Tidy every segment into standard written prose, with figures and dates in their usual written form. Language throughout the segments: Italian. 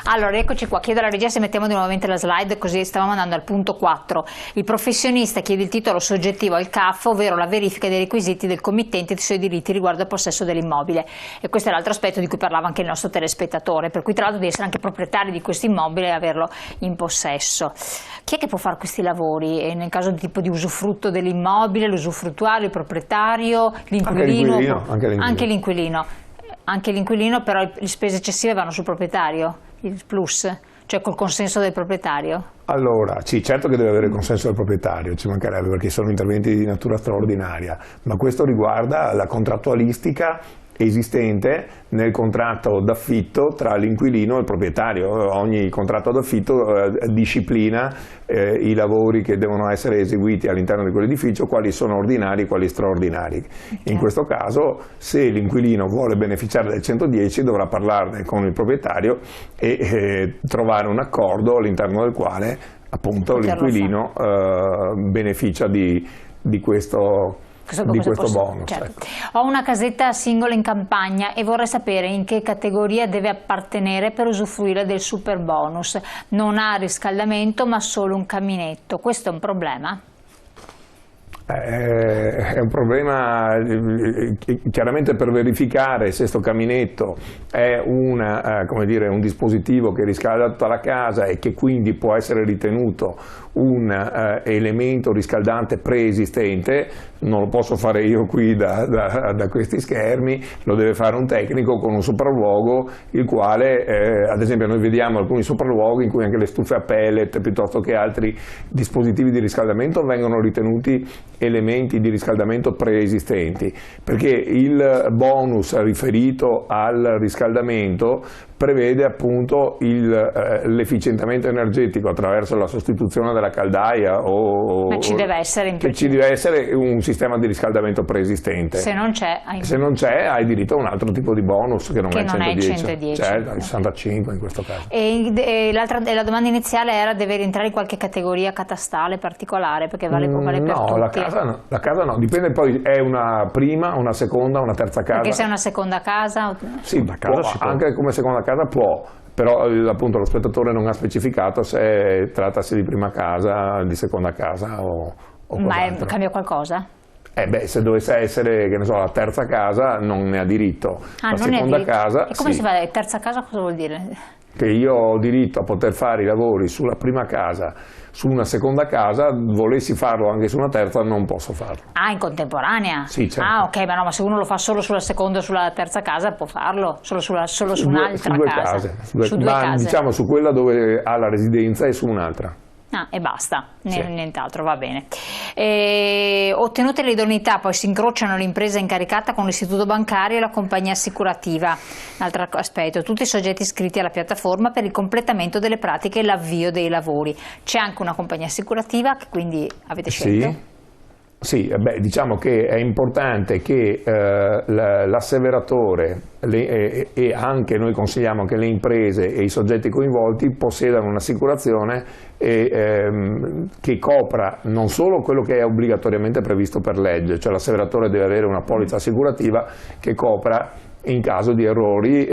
Allora, eccoci qua, chiedo alla regia se mettiamo nuovamente la slide, così stavamo andando al punto 4. Il professionista chiede il titolo soggettivo al CAF, ovvero la verifica dei requisiti del committente e dei suoi diritti riguardo al possesso dell'immobile. E questo è l'altro aspetto di cui parlava anche il nostro telespettatore, per cui tra l'altro devi essere anche proprietario di questo immobile e averlo in possesso. Chi è che può fare questi lavori? E nel caso di tipo di usufrutto dell'immobile, l'usufruttuaario, il proprietario, l'inquilino? Anche l'inquilino. Anche l'inquilino, però le spese eccessive vanno sul proprietario, il plus, cioè col consenso del proprietario? Allora, sì, certo che deve avere il consenso del proprietario, ci mancherebbe, perché sono interventi di natura straordinaria, ma questo riguarda la contrattualistica esistente nel contratto d'affitto tra l'inquilino e il proprietario. Ogni contratto d'affitto disciplina i lavori che devono essere eseguiti all'interno di quell'edificio, quali sono ordinari e quali straordinari. Okay. In questo caso, se l'inquilino vuole beneficiare del 110, dovrà parlarne con il proprietario e trovare un accordo all'interno del quale appunto l'inquilino beneficia di questo bonus. Certo. Ecco. Ho una casetta singola in campagna e vorrei sapere in che categoria deve appartenere per usufruire del super bonus. Non ha riscaldamento ma solo un caminetto. Questo è un problema? È un problema chiaramente per verificare se sto caminetto è come dire, un dispositivo che riscalda tutta la casa e che quindi può essere ritenuto un elemento riscaldante preesistente. Non lo posso fare io qui da questi schermi, lo deve fare un tecnico con un sopralluogo, il quale ad esempio noi vediamo alcuni sopralluoghi in cui anche le stufe a pellet piuttosto che altri dispositivi di riscaldamento vengono ritenuti elementi di riscaldamento preesistenti, perché il bonus riferito al riscaldamento prevede appunto l'efficientamento energetico attraverso la sostituzione della caldaia ma ci deve essere ci deve essere un sistema di riscaldamento preesistente. Se non c'è hai diritto a un altro tipo di bonus che non è 110, cioè okay. 65 in questo caso. E la domanda iniziale era: deve rientrare in qualche categoria catastale particolare, perché vale per tutti? La casa no, dipende, poi è una prima, una seconda, una terza casa. Perché se è una seconda casa? Sì, anche come seconda casa può, però appunto lo spettatore non ha specificato se trattasi di prima casa, di seconda casa o ma cambia qualcosa? Se dovesse essere, che ne so, la terza casa non ne ha diritto. La seconda casa. E come si fa? Terza casa cosa vuol dire? Che io ho diritto a poter fare i lavori sulla prima casa, su una seconda casa, volessi farlo anche su una terza non posso farlo. Ah, in contemporanea? Sì, certo. Ah, ok, ma se uno lo fa solo sulla seconda o sulla terza casa può farlo, solo su un'altra casa. Su due case. Diciamo su quella dove ha la residenza e su un'altra. Ah, e basta, sì. Nient'altro, va bene. Ottenute le idoneità, poi si incrociano l'impresa incaricata con l'istituto bancario e la compagnia assicurativa. Un altro aspetto, tutti i soggetti iscritti alla piattaforma per il completamento delle pratiche e l'avvio dei lavori. C'è anche una compagnia assicurativa che quindi avete scelto? Sì, diciamo che è importante che l'asseveratore e anche noi consigliamo che le imprese e i soggetti coinvolti possedano un'assicurazione che copra non solo quello che è obbligatoriamente previsto per legge, cioè l'asseveratore deve avere una polizza assicurativa che copra in caso di errori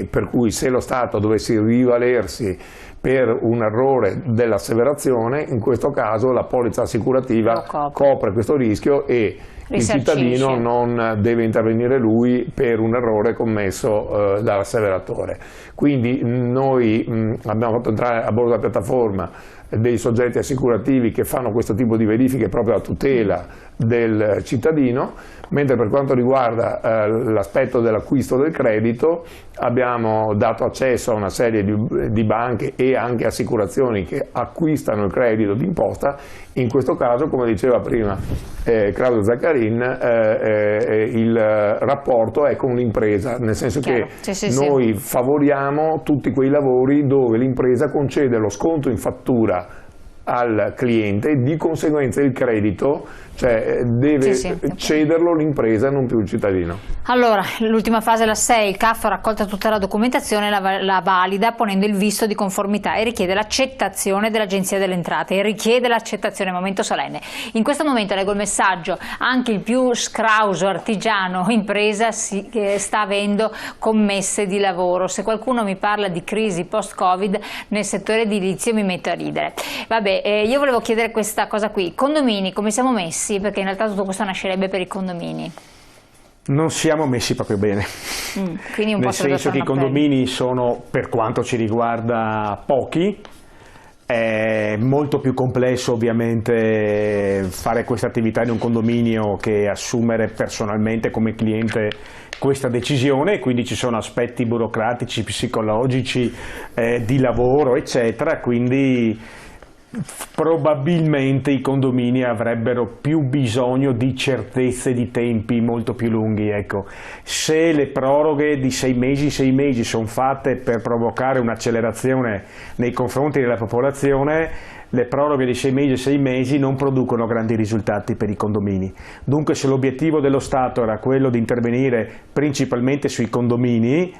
per cui se lo Stato dovesse rivalersi per un errore dell'asseverazione, in questo caso la polizza assicurativa copre questo rischio e il cittadino non deve intervenire lui per un errore commesso dall'asseveratore. Quindi noi abbiamo fatto entrare a bordo della piattaforma dei soggetti assicurativi che fanno questo tipo di verifiche proprio a tutela del cittadino, mentre per quanto riguarda l'aspetto dell'acquisto del credito abbiamo dato accesso a una serie di banche e anche assicurazioni che acquistano il credito d'imposta. In questo caso, come diceva prima Claudio Zaccarin, il rapporto è con l'impresa, nel senso che noi favoriamo tutti quei lavori dove l'impresa concede lo sconto in fattura al cliente, di conseguenza il credito, cioè deve cederlo l'impresa e non più il cittadino. Allora, l'ultima fase, la 6, il CAF raccolta tutta la documentazione, la valida ponendo il visto di conformità e richiede l'accettazione dell'Agenzia delle Entrate, momento solenne. In questo momento leggo il messaggio, anche il più scrauso artigiano o impresa sta avendo commesse di lavoro. Se qualcuno mi parla di crisi post-Covid nel settore edilizio mi metto a ridere. Vabbè, io volevo chiedere questa cosa qui, condomini come siamo messi? Perché in realtà tutto questo nascerebbe per i condomini. Non siamo messi proprio bene, quindi un nel senso che i condomini sono, per quanto ci riguarda, pochi. È molto più complesso ovviamente fare questa attività in un condominio che assumere personalmente come cliente questa decisione, quindi ci sono aspetti burocratici, psicologici, di lavoro eccetera, quindi probabilmente i condomini avrebbero più bisogno di certezze di tempi molto più lunghi. Ecco. Se le proroghe di 6 mesi sono fatte per provocare un'accelerazione nei confronti della popolazione, le proroghe di 6 mesi non producono grandi risultati per i condomini. Dunque, se l'obiettivo dello Stato era quello di intervenire principalmente sui condomini,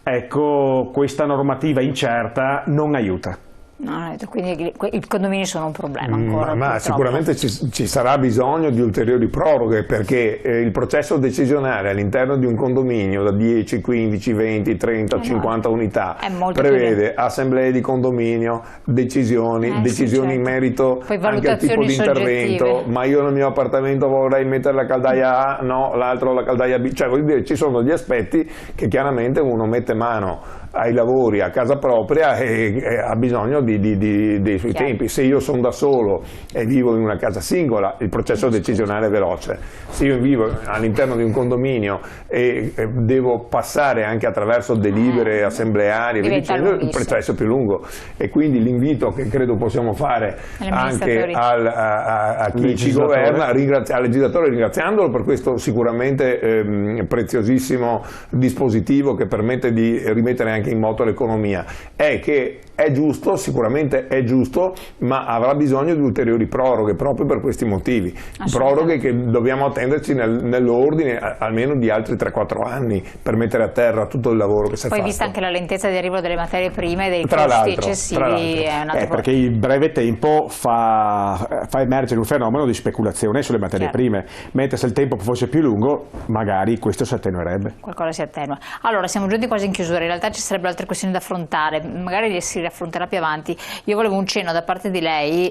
ecco, questa normativa incerta non aiuta. No, quindi i condomini sono un problema ancora. Ma sicuramente ci sarà bisogno di ulteriori proroghe, perché il processo decisionale all'interno di un condominio da 10, 15, 20, 30, 50 unità prevede assemblee di condominio, decisioni certo. In merito anche al tipo di intervento. Soggettive. Ma io nel mio appartamento vorrei mettere la caldaia A, no, l'altro la caldaia B, cioè voglio dire, ci sono gli aspetti che chiaramente uno mette mano ai lavori a casa propria e ha bisogno dei suoi tempi. Se io sono da solo e vivo in una casa singola, il processo decisionale è veloce. Se io vivo all'interno di un condominio e devo passare anche attraverso delibere assembleari, il processo è più lungo. E quindi l'invito che credo possiamo fare anche a chi ci governa, al legislatore, ringraziandolo per questo sicuramente preziosissimo dispositivo che permette di rimettere anche in moto l'economia, è che è giusto, sicuramente è giusto, ma avrà bisogno di ulteriori proroghe proprio per questi motivi, proroghe che dobbiamo attenderci nell'ordine almeno di altri 3-4 anni per mettere a terra tutto il lavoro che si è fatto. Poi vista anche la lentezza di arrivo delle materie prime e dei costi eccessivi, perché il breve tempo fa emergere un fenomeno di speculazione sulle materie prime, mentre se il tempo fosse più lungo magari questo si attenuerebbe. Qualcosa si attenua. Allora, siamo giunti quasi in chiusura, in realtà ci sarebbero altre questioni da affrontare, magari si riaffronterà più avanti. Io volevo un cenno da parte di lei,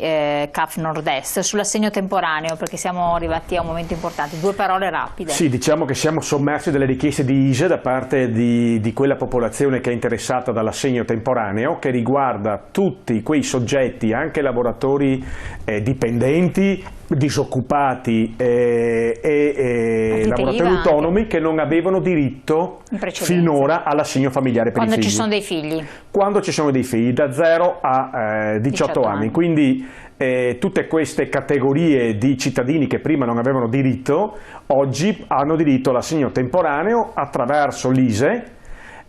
CAF Nord-Est, sull'assegno temporaneo, perché siamo arrivati a un momento importante. 2 parole rapide. Sì, diciamo che siamo sommersi dalle richieste di ISEE da parte di quella popolazione che è interessata dall'assegno temporaneo, che riguarda tutti quei soggetti, anche lavoratori dipendenti, disoccupati e lavoratori autonomi che non avevano diritto finora all'assegno familiare per i figli. Quando ci sono dei figli? Quando ci sono dei figli, da 0 a 18 anni. Quindi tutte queste categorie di cittadini che prima non avevano diritto, oggi hanno diritto all'assegno temporaneo attraverso l'ISEE,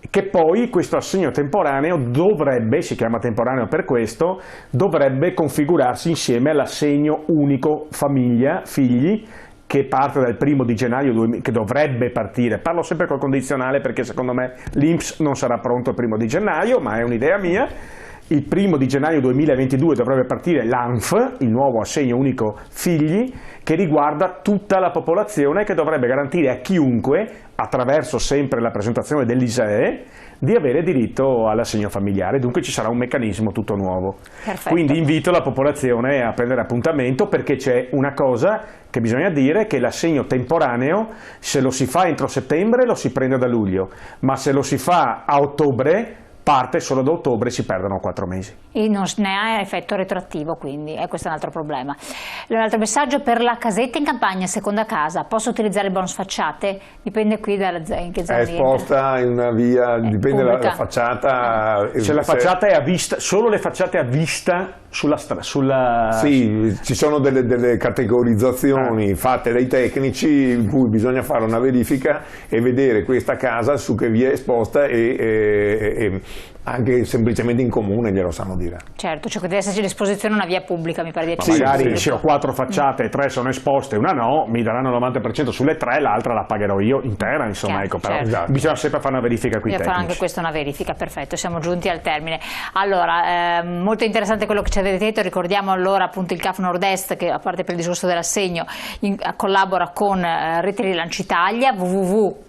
che poi questo assegno temporaneo dovrebbe, si chiama temporaneo per questo, dovrebbe configurarsi insieme all'assegno unico famiglia, figli, che parte dal 1° di gennaio, che dovrebbe partire. Parlo sempre col condizionale perché secondo me l'INPS non sarà pronto il 1° di gennaio, ma è un'idea mia. Il 1° di gennaio 2022 dovrebbe partire l'ANF, il nuovo assegno unico figli, che riguarda tutta la popolazione, che dovrebbe garantire a chiunque, attraverso sempre la presentazione dell'ISEE, di avere diritto all'assegno familiare. Dunque ci sarà un meccanismo tutto nuovo. Perfetto. Quindi invito la popolazione a prendere appuntamento, perché c'è una cosa che bisogna dire, che l'assegno temporaneo, se lo si fa entro settembre lo si prende da luglio, ma se lo si fa a ottobre parte solo da ottobre, si perdono 4 mesi. E non ne ha effetto retroattivo, quindi questo è un altro problema. Un altro messaggio: per la casetta in campagna, seconda casa, posso utilizzare il bonus facciate? Dipende qui dalla zona in che zona è esposta in una via, dipende dalla facciata. Se la facciata è a vista, solo le facciate a vista sulla... Sì, ci sono delle categorizzazioni fatte dai tecnici in cui bisogna fare una verifica e vedere questa casa su che via è esposta e anche semplicemente in comune glielo sanno dire. Certo, cioè che deve esserci a disposizione una via pubblica, mi pare di Sì, magari se ho 4 facciate e 3 sono esposte, una no, mi daranno il 90% sulle 3, l'altra la pagherò io intera, insomma, Chiaro, ecco, però certo. bisogna sempre fare una verifica qui Bisogna tecnici. fare anche questa una verifica, perfetto, siamo giunti al termine. Allora, molto interessante quello che ci avete detto, ricordiamo allora appunto il CAF Nord-Est che, a parte per il discorso dell'assegno, collabora con Rete Rilancio Italia, www.caf.it,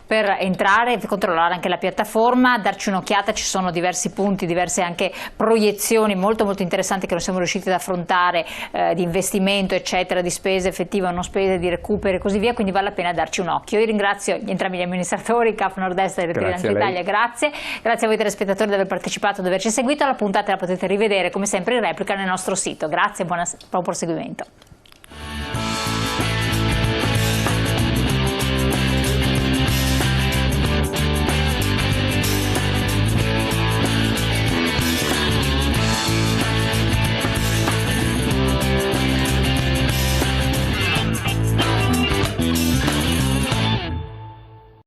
per entrare e controllare anche la piattaforma, darci un'occhiata, ci sono diversi punti, diverse anche proiezioni molto interessanti che non siamo riusciti ad affrontare, di investimento eccetera, di spese effettive o non spese, di recupero e così via, quindi vale la pena darci un occhio. Io ringrazio entrambi gli amministratori, CAF Nord-Est e Rete Rilancio Italia, grazie a voi telespettatori di aver partecipato, di averci seguito, la puntata la potete rivedere come sempre in replica nel nostro sito, grazie e buon proseguimento.